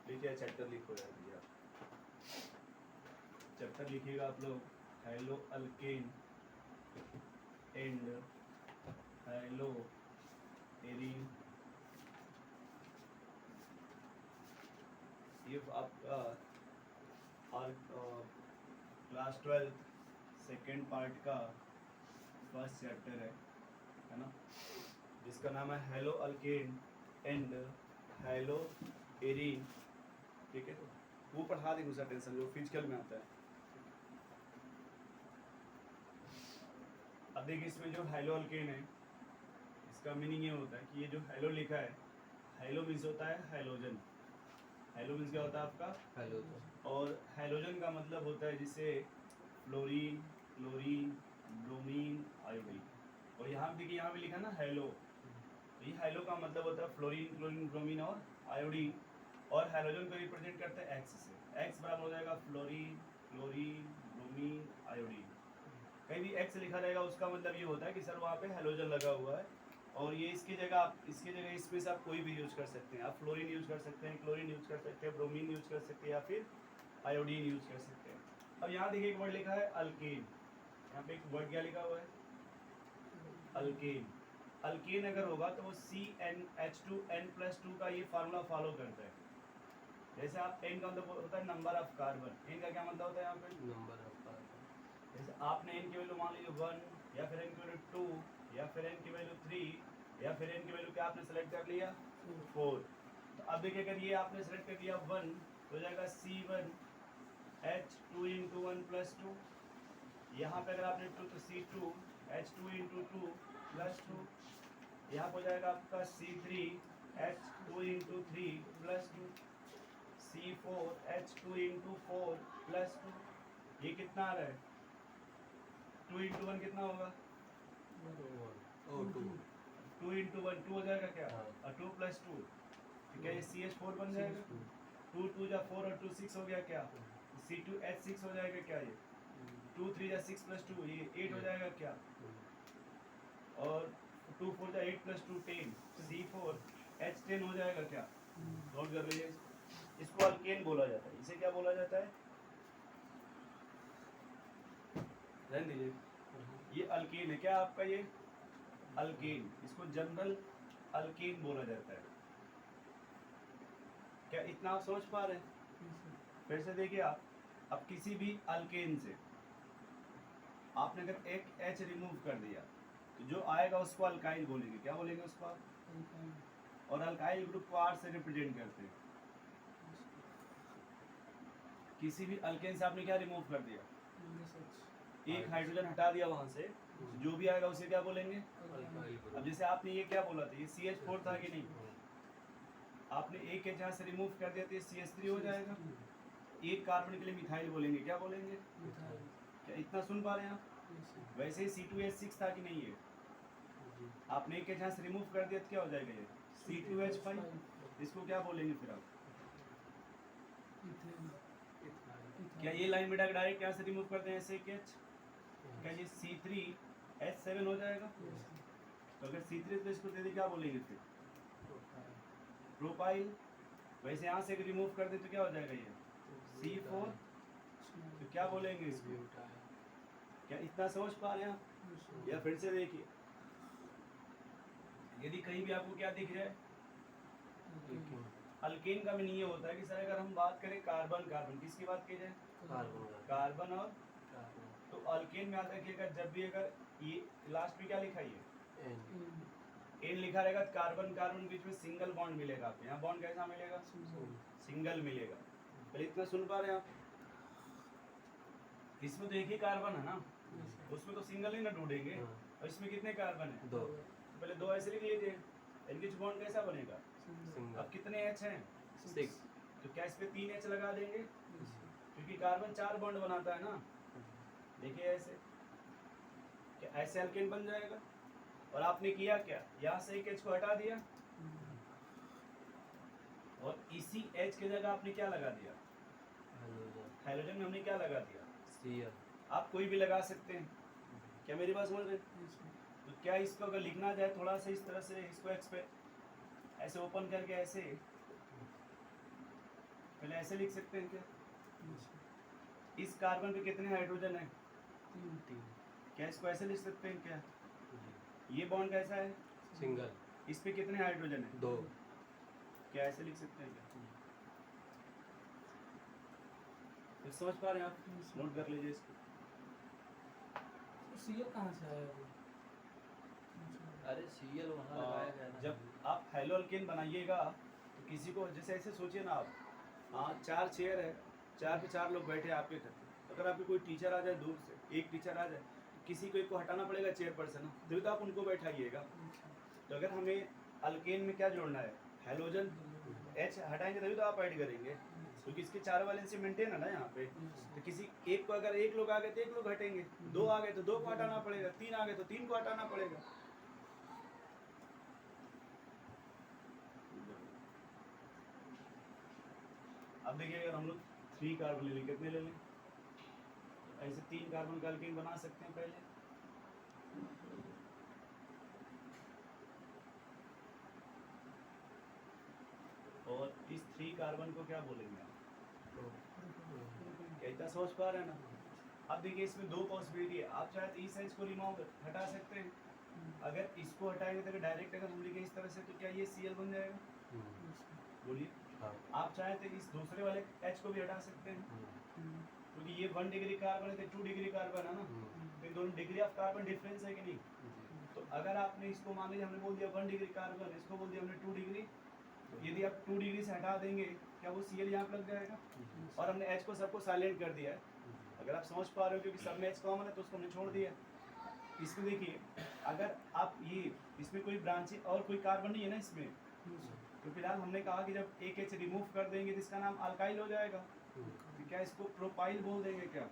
लिखिए चैप्टर लिखो यार भैया, चैप्टर लिखिएगा आप लोग, hello alkane and hello arene. ये आपका और क्लास 12 सेकेंड पार्ट का फर्स्ट चैप्टर है ना, जिसका नाम है hello alkane and hello arene. ठीक है, वो पढ़ा देंगे, उसका टेंशन जो फिजिकल में आता है। अब देखिए इसमें जो हेलो अल्केन है, इसका मीनिंग ये होता है कि ये जो हेलो लिखा है, हेलो मीन्स होता है हेलोजन। हेलो मीन्स क्या होता है आपका? हेलोजन। और हेलोजन का मतलब होता है जिसे फ्लोरीन, क्लोरीन, ब्रोमीन, आयोडीन। और यहाँ पे देखिए, यहाँ पे लिखा ना हेलो, तो ये हेलो का मतलब होता है फ्लोरीन, क्लोरीन, ब्रोमीन और आयोडीन। और हेलोजन को रिप्रेजेंट करते हैं एक्स से। एक्स बराबर हो जाएगा फ्लोरीन, क्लोरीन, ब्रोमीन, आयोडीन। कहीं भी एक्स लिखा रहेगा उसका मतलब ये होता है कि सर वहाँ पे हेलोजन लगा हुआ है। और ये इसकी जगह आप इसमें से आप कोई भी यूज कर सकते हैं। आप फ्लोरीन यूज कर सकते हैं, क्लोरीन यूज कर सकते हैं, ब्रोमीन यूज कर सकते हैं, या फिर आयोडीन यूज कर सकते हैं। अब यहाँ देखिए एक वर्ड लिखा है अल्केन, यहाँ पे एक वर्ड क्या लिखा हुआ है? अल्केन। अल्केन अगर होगा तो वो CnH2n+2 का ये फार्मूला फॉलो करता है। जैसे आप n का मतलब होता है नंबर ऑफ कार्बन, n का क्या मतलब होता है यहाँ पे? Number of carbon. जैसे आपने n की वैल्यू मान लीजिए 1, या फिर n की वैल्यू 2, या फिर n की वैल्यू 3, या फिर n की वैल्यू क्या आपने सेलेक्ट कर लिया? 4। तो अब देखिए अगर ये आपने सेलेक्ट कर दिया 1, तो हो जाएगा C1H2 × 1 + 2। यहाँ पे अगर आपने 2 तो C2H2 × 2 + 2। यहाँ हो जाएगा आपका C3H2 × 3 + 2, C4H2 × 4 + 2। ये कितना आ रहा है? 2 × 1 कितना होगा? 2 2 × 1 2 हो जाएगा क्या? हाँ। और 2 + 2 तो क्या ये CH4 बन जाएगा? 2 2 जा 4 और 2 6 हो गया क्या? C2H6 हो जाएगा क्या? ये 2 3 जा 6 + 2 ये 8 हो जाएगा क्या? और 2 4 जा 8 + 2 10, C4H10 हो जाएगा क्या? नोट कर लीजिए, इसको अल्केन बोला जाता है। इसे क्या बोला जाता है? ध्यान दीजिए, ये अल्केन है क्या आपका? ये अल्केन, इसको जनरल अल्केन बोला जाता है। क्या इतना आप समझ पा रहे हैं? फिर से देखिए आप, अब किसी भी अल्केन से आपने अगर एक H रिमूव कर दिया तो जो आएगा उसको अल्काइल बोलेंगे। क्या बोलेंगे उसको आप? और अल्काइल ग्रुप को R से रिप्रेजेंट करते हैं। किसी भी अल्केन से आपने क्या रिमूव कर दिया? एक हाइड्रोजन हटा दिया वहां से, तो जो भी आएगा उसे क्या बोलेंगे? अब जैसे आपने ये क्या बोला था, ये CH4 था कि नहीं? आपने एक H यहाँ से रिमूव कर दिया तो ये CH3 हो जाएगा। एक कार्बन के लिए मिथाइल बोलेंगे। क्या बोलेंगे? क्या इतना सुन पा रहे हैं आप? वैसे ही C2H6 था कि नहीं? है आपने एक H यहाँ से रिमूव कर दिया तो क्या हो जाएगा? ये C2H5। इसको क्या बोलेंगे फिर आप? क्या ये लाइन बेटा डायरेक्ट यहाँ से रिमूव कर दें ऐसे एक H, क्या ये C3H7 हो जाएगा? तो अगर C3 तो इसको दे दे क्या बोलेंगे फिर? प्रोपाइल। वैसे यहाँ से रिमूव कर दे तो क्या हो जाएगा? ये C4, तो क्या बोलेंगे इसको? क्या इतना समझ पा रहे हैं आप? या फिर से देखिए, यदि कहीं भी आपको क्या दिख जाए, अल्केन का मीनिंग ये होता है कि सर अगर हम बात करें कार्बन कार्बन, किसकी बात की जाए? कार्बन। और तो अल्केन में याद रखिएगा, जब भी अगर ये लास्ट में क्या लिखा है? एन लिखा रहेगा तो कार्बन कार्बन बीच में सिंगल बॉन्ड मिलेगा आपको। यहाँ बॉन्ड कैसा मिलेगा? सिंगल मिलेगा। पहले इतना सुन पा रहे हैं आप? इसमें तो एक ही कार्बन है ना, उसमें तो सिंगल ही ना ढूंढेंगे। और इसमें कितने कार्बन है? 2। तो पहले 2 ऐसे लिख लीजिए। एनएच बॉन्ड कैसा बनेगा? अब कितने H हैं? 6। तो क्या इस पे 3 H लगा देंगे? क्योंकि कार्बन 4 बॉन्ड बनाता है ना। देखिए ऐसे, क्या ऐसे अल्केन बन जाएगा? और आपने किया क्या? यहाँ से एक H को हटा दिया और इसी H की जगह आपने क्या लगा दिया? हाइड्रोजन में हमने क्या लगा दिया? Cl। आप कोई भी लगा सकते हैं। क्या मेरी बात समझ रहे? तो क्या इसको अगर लिखना जाए थोड़ा सा इस तरह से, इसको ऐसे ओपन करके ऐसे, पहले ऐसे लिख सकते हैं क्या? इस कार्बन पे कितने हाइड्रोजन है? 3 क्या इसको ऐसे लिख सकते हैं क्या? जी ये बॉन्ड कैसा है? सिंगल इस पे कितने हाइड्रोजन है? 2 क्या ऐसे लिख सकते हैं क्या? तो समझ पा रहे हैं आप? नोट कर लीजिए इसको। सीएल कहाँ से आया वो? अरे सीएल वहाँ लगाया गया था जब आप हेलो अल्केन बनाइएगा तो किसी को जैसे ऐसे सोचिए ना आप, हाँ 4 चेयर है, 4 पे 4 लोग बैठे हैं आपके घर पे। अगर आपके कोई टीचर आ जाए दूर से, एक टीचर आ जाए तो किसी को एक को हटाना पड़ेगा चेयर पर से ना, तभी तो आप उनको बैठाइएगा। तो अगर हमें अल्केन में क्या जोड़ना है? हेलोजन, एच हटाएंगे तभी तो आप ऐड करेंगे, क्योंकि इसके 4 वैलेंसी मेंटेन है ना यहाँ पे। तो किसी एक को अगर एक लोग आ गए तो एक लोग हटेंगे, 2 आ गए तो 2 को हटाना पड़ेगा, 3 आ गए तो 3 को हटाना पड़ेगा। अब देखिए अगर हम लोग 3 कार्बन ले लें, कितने ले लें? ऐसे 3 कार्बन का अल्केन बना सकते हैं पहले। और इस 3 कार्बन को क्या बोलेंगे आप? क्या इतना सोच पा रहे हैं ना? अब देखिए इसमें 2 पॉसिबिलिटी है। आप चाहे तो इस साइज को रिमूव हटा सकते हैं। अगर इसको हटाएंगे तो डायरेक्ट अगर हम लिखें इस तरह से तो क्या ये Cl बन जाएगा? बोलिए। हाँ आप चाहे तो इस दूसरे वाले H को भी हटा सकते हैं, क्योंकि ये 1 डिग्री कार्बन है तो 2 डिग्री कार्बन है ना, तो इन दोनों डिग्री ऑफ कार्बन डिफरेंस है कि नहीं? तो अगर आपने इसको मान लीजिए हमने बोल दिया 1 डिग्री कार्बन, इसको बोल दिया हमने 2 डिग्री, तो यदि आप 2 डिग्री से हटा देंगे क्या वो Cl यहाँ पर लग जाएगा? और हमने H को सबको साइलेंट कर दिया है। अगर आप समझ पा रहे हो क्योंकि सब में H कॉमन है तो उसको हमने छोड़ दिया। इसमें देखिए अगर आप ये इसमें कोई ब्रांचें और कोई कार्बन नहीं है ना इसमें, तो फिलहाल हमने कहा कि जब एक H रिमूव कर देंगे तो इसका नाम अल्काइल हो जाएगा। तो क्या इसको प्रोपाइल बोल देंगे क्या?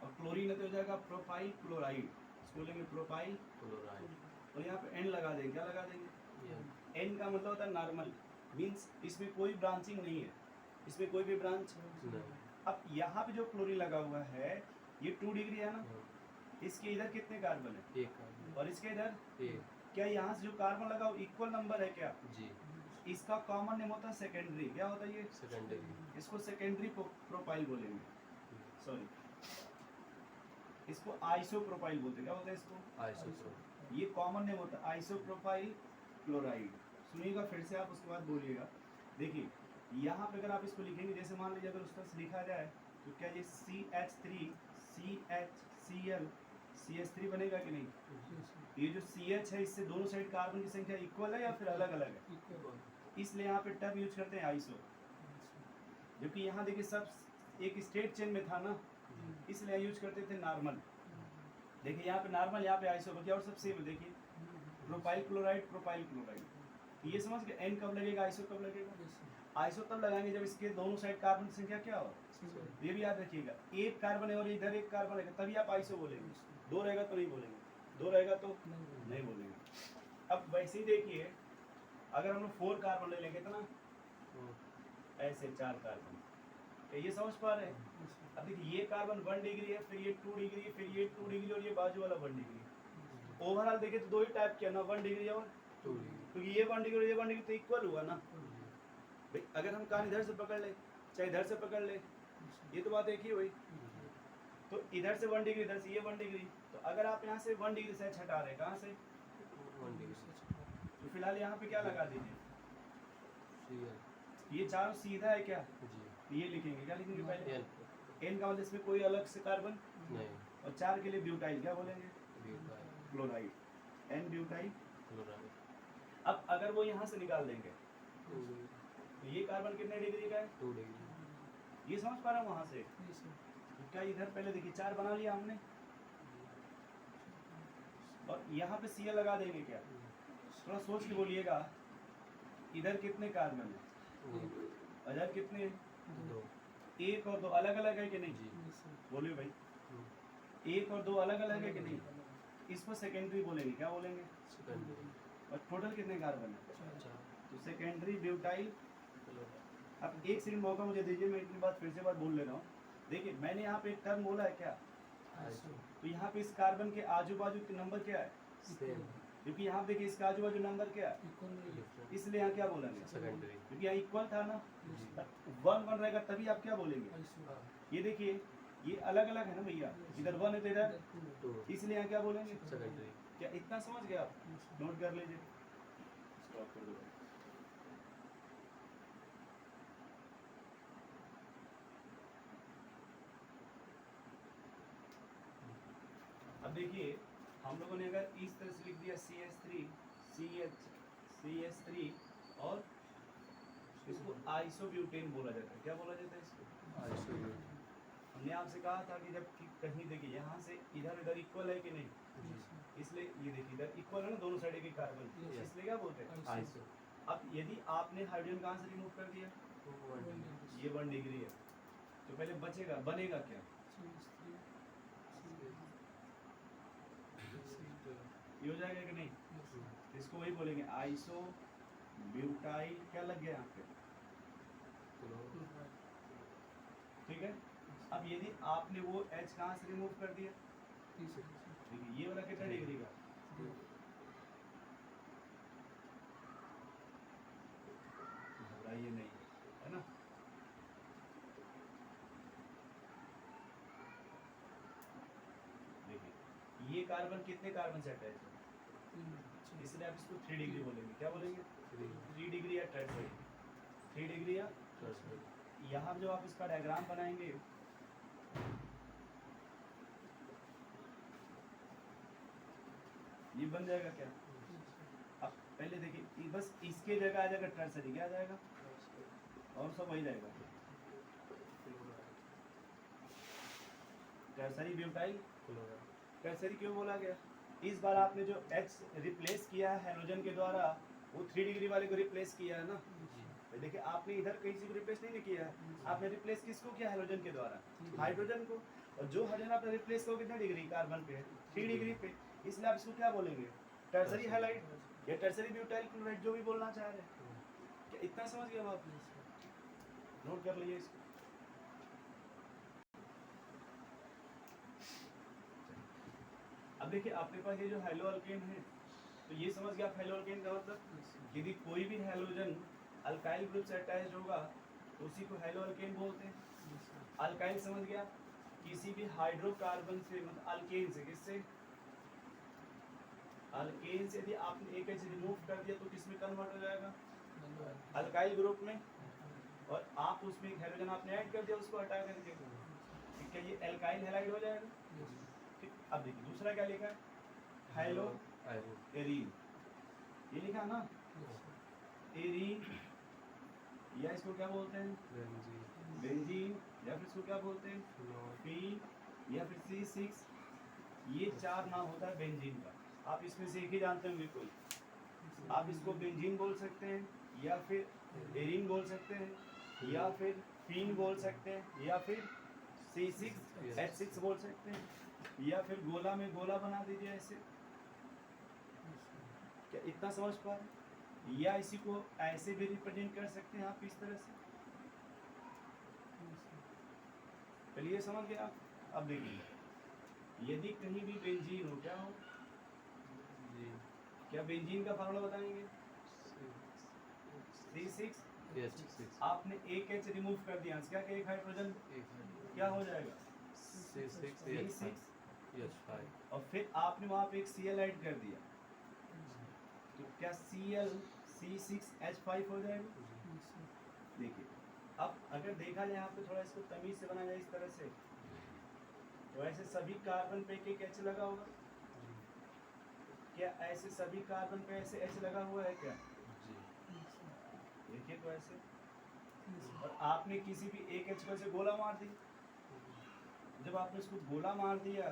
और क्लोरीन है तो हो जाएगा प्रोपाइल क्लोराइड, इसको बोलेंगे प्रोपाइल। और यहाँ पे N लगा देंगे, क्या लगा देंगे? N का मतलब होता है नॉर्मल, मीन्स इसमें कोई ब्रांचिंग नहीं है, इसमें कोई भी ब्रांच। अब यहाँ पे जो क्लोरीन लगा हुआ है ये 2 डिग्री है ना, इसके इधर कितने कार्बन है? 1 और इसके इधर 1 क्या यहाँ से जो कार्बन लगा हुआ इक्वल नंबर है क्या? जी इसका कॉमन नेम होता है सेकेंडरी। क्या होता है ये? सेकेंडरी इसको सेकेंडरी प्रोपाइल बोलेंगे, सॉरी इसको आइसोप्रोपाइल बोलते हैं। क्या बोलते हैं इसको? आइसोप्रोप ये कॉमन नेम होता है आइसोप्रोपाइल क्लोराइड। सुनिएगा फिर से आप, उसके बाद बोलिएगा। देखिए यहाँ पे अगर आप इसको लिखेंगे, जैसे मान लीजिए अगर उस तरह से लिखा जाए तो क्या ये CH3 CHCl CH3 बनेगा कि नहीं? ये जो CH है इससे दोनों साइड कार्बन की संख्या इक्वल है या फिर अलग अलग है? इसलिए यहाँ पे टर्म यूज करते हैं आइसो, जबकि यहाँ देखिए सब एक स्ट्रेट चेन में था ना, इसलिए यूज करते थे नॉर्मल। देखिए यहाँ पे नॉर्मल, यहाँ पे आइसो, बाकी और सब सेम है। देखिए प्रोपाइल क्लोराइड। ये समझ के N कब लगेगा, आइसो कब लगेगा? आइसो तब लगाएंगे जब इसके दोनों साइड कार्बन की संख्या क्या हो, ये भी याद रखिएगा। एक कार्बन है और इधर एक कार्बन है तभी आप आइसो बोलेंगे, 2 रहेगा तो नहीं बोलेंगे, 2 रहेगा तो नहीं बोलेंगे। अब वैसे ही देखिए अगर हम लोग 4 कार्बन ले लेंगे तो ना ऐसे 4 कार्बन, तो ये समझ पा रहे हैं? अब देखिए ये कार्बन 1 डिग्री है, फिर ये 2 डिग्री, फिर ये 2 डिग्री और ये बाजू वाला 1 डिग्री। ओवरऑल देखिए तो 2 ही टाइप किया ना, 1 डिग्री और 2 डिग्री, क्योंकि ये 1 डिग्री और ये 1 डिग्री तो इक्वल हुआ ना भाई। अगर हम कान इधर से पकड़ ले चाहे इधर से पकड़ ले, ये तो बात एक ही हुई। तो इधर से 1 डिग्री, इधर से ये 1 डिग्री, तो अगर आप यहाँ से 1 डिग्री से हटा रहे, कहाँ से? 1 डिग्री तो फिलहाल यहाँ पे क्या लगा दीजिए? Cl ये चारों सीधा है क्या? जी ये लिखेंगे, क्या लिखेंगे पहले? N N का मतलब इसमें कोई अलग से कार्बन, नहीं और 4 के लिए ब्यूटाइल, क्या बोलेंगे? Butyl chloride, N butyl. Chloride. अब अगर वो यहाँ से निकाल देंगे तो ये कार्बन कितने डिग्री का है? 2 डिग्री। ये समझ पा रहे हैं वहाँ से? तो क्या इधर पहले देखिए 4 बना लिया हमने, और यहाँ पे Cl लगा देंगे क्या? थोड़ा सोच के बोलिएगा, इधर कितने कार्बन है, इधर कितने? 2 1 और 2 अलग अलग है कि नहीं? जी बोलिए भाई, 1 और 2 अलग अलग है कि नहीं? इसको सेकेंडरी बोलेंगे, क्या बोलेंगे? सेकेंडरी। और टोटल कितने कार्बन है? अच्छा तो सेकेंडरी ब्यूटाइल। क्लोराइड। अब एक सेकंड मौका मुझे दीजिए, मैं इतनी बात फिर से बात बोल ले रहा हूँ। देखिए मैंने यहाँ पे एक टर्म बोला है क्या, आइसो तो यहाँ पे इस कार्बन के आजू बाजू के नंबर क्या है? सेम क्योंकि यहाँ देखिए इसका आजू बाजू नंबर क्या है, इसलिए यहाँ क्या बोलेंगे, सेकेंडरी। क्योंकि यहाँ इक्वल था ना, जी। 1 1 रहेगा तभी आप क्या बोलेंगे। ये देखिए ये अलग अलग है ना भैया, इधर 1 है तो इधर, टू। इसलिए यहाँ क्या बोलेंगे। सेकेंडरी। क्या इतना समझ गए आप, नोट कर लीजिए, स्टॉप कर दो। अब देखिए हम लोगों ने अगर इस तरह से लिख दिया CH3 और इसको आइसोब्यूटेन बोला जाता है, क्या बोला जाता है इसको। आइसोब्यूटेन। हमने आपसे कहा था कि जब कहीं देखिए यहाँ से इधर इधर इक्वल है कि नहीं, इसलिए ये देखिए इधर इक्वल है ना दोनों साइड के कार्बन, इसलिए क्या बोलते हैं आइसो। अब यदि आपने हाइड्रोजन कहाँ से रिमूव कर दिया, ये 1 डिग्री है, तो पहले बचेगा बनेगा क्या, ये हो जाएगा कि नहीं। इसको वही बोलेंगे आइसो ब्यूटाइल, क्या लग गया यहाँ पे, ठीक है। अब यदि आपने वो H कहाँ से रिमूव कर दिया, देखिए ये वाला कितना डिग्री का, घबराइए नहीं, है ना। देखिए ये कार्बन कितने कार्बन से अटैच है, इसलिए आप इसको 3 डिग्री बोलेंगे, क्या बोलेंगे 3 डिग्री या टर्सरी, 3 डिग्री या। यहाँ जो आप इसका डायग्राम बनाएंगे, ये बन जाएगा क्या। अब पहले देखिए बस इसके जगह आ जाएगा टर्सरी, क्या आ जाएगा, और सब वही जाएगा टर्सरी ब्यूटाइल। टर्सरी क्यों बोला गया, इस बार आपने जो H रिप्लेस किया है हेलोजन के द्वारा, वो 3 डिग्री वाले को रिप्लेस किया है ना। देखिए आपने इधर किसी को रिप्लेस नहीं किया है, आपने रिप्लेस किसको किया, हेलोजन के द्वारा हाइड्रोजन को, और जो हाइड्रोजन आपने रिप्लेस करो कितने डिग्री, कार्बन पे 3 डिग्री पे, इसलिए आप इसको क्या बोलेंगे टर्सरी हैलाइड या टर्सरी ब्यूटाइल क्लोराइड, जो भी बोलना चाह रहे हैं। क्या इतना समझ गए आप, नोट कर लीजिए इसको। अब देखिए आपके पास ये जो हेलो अल्केन है, तो ये समझ गया आप हेलो अल्केन का मतलब, यदि कोई भी हेलोजन अल्काइल ग्रुप से अटैच होगा तो उसी को हेलो अल्केन बोलते हैं। अल्काइल समझ गया, किसी भी हाइड्रोकार्बन से मतलब अल्केन से, किससे, अल्केन से यदि आपने एक H रिमूव कर दिया तो किसमें कन्वर्ट हो जाएगा, अल्काइल ग्रुप में, और आप उसमें एक हेलोजन आपने ऐड कर दिया उसको हटा करके, ठीक है, ये एल्काइल हैलाइड हो जाएगा। ठीक, अब देखिए दूसरा क्या लिखा है, हेलो एरीन, ये लिखा ना एरीन, या इसको क्या बोलते हैं बेंजीन, या फिर इसको क्या बोलते हैं फीन, या फिर C6, ये 4 नाम होता है बेंजीन का। आप इसमें से एक ही जानते होंगे कोई, आप इसको बेंजीन बोल सकते हैं, या फिर एरीन बोल सकते हैं, या फिर फीन बोल सकते हैं, या फिर C6H6 बोल सकते हैं, या फिर गोला में गोला बना दीजिए ऐसे। क्या इतना समझ पा रहे, या इसी को ऐसे भी रिप्रेजेंट कर सकते हैं आप इस तरह से। चलिए समझ गए आप। अब देखिए यदि कहीं भी बेंजीन हो, क्या हो, क्या बेंजीन का फार्मूला बताएंगे, C6, आपने एक H रिमूव कर दिया, क्या एक हाइड्रोजन, क्या हो जाएगा C6, और फिर आपने वहां पे एक Cl ऐड कर दिया, तो क्या Cl C6H5 हो जाएगा। देखिए अब अगर देखा जाए यहाँ पे थोड़ा इसको तमीज से बनाया जाए इस तरह से, तो ऐसे सभी कार्बन पे एक H लगा होगा, क्या ऐसे सभी कार्बन पे ऐसे H लगा हुआ है क्या, देखिए तो ऐसे, और आपने किसी भी एक H को ऐसे गोला मार दी, जब आपने इसको गोला मार दिया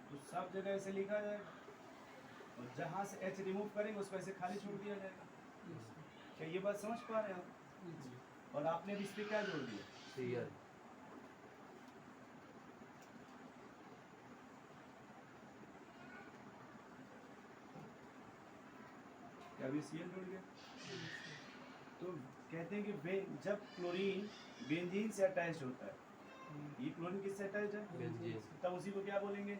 तो सब जगह ऐसे लिखा जाएगा, और जहाँ से H रिमूव करेंगे उसको ऐसे खाली छोड़ दिया जाएगा। क्या ये बात समझ पा रहे हैं आप, और आपने भी इस पे क्या जोड़ दिया, क्या भी Cl जोड़ गया। तो कहते हैं कि जब क्लोरीन बेंजीन से अटैच होता है, ये क्लोरीन किससे अटैच है, तब उसी को क्या बोलेंगे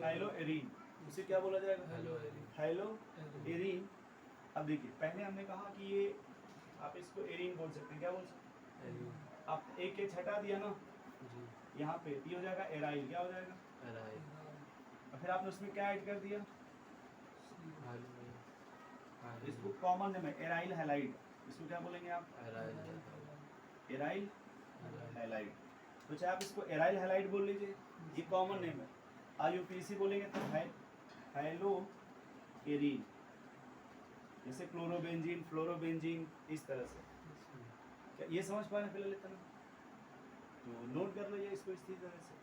हेलो एरीन। उसे क्या बोला जाएगा? Hello hello arene. अब देखिए पहले हमने कहा कि ये आप इसको एरीन बोल सकते हैं, क्या बोल सकते एरिन हैं? आप एक एच हटा दिया ना जी यहाँ पे, ये हो जाएगा एराइल, क्या हो जाएगा? एराइल और फिर आपने उसमें क्या ऐड कर दिया? हाइलो इसको कॉमन नेम है एराइल हैलाइड, इसको क्या बोलेंगे आप? Aryl aryl aryl halide. तो चाहे आप इसको एराइल हैलाइड बोल लीजिए, ये कॉमन नेम है। आईयूपीएसी बोलेंगे तो हैलो एरीन, जैसे क्लोरोबेंजीन, फ्लोरोबेंजीन, इस तरह से। क्या ये समझ पा रहे हैं फिलहाल इतना? तो नोट कर लो ये इसको इस तरह से।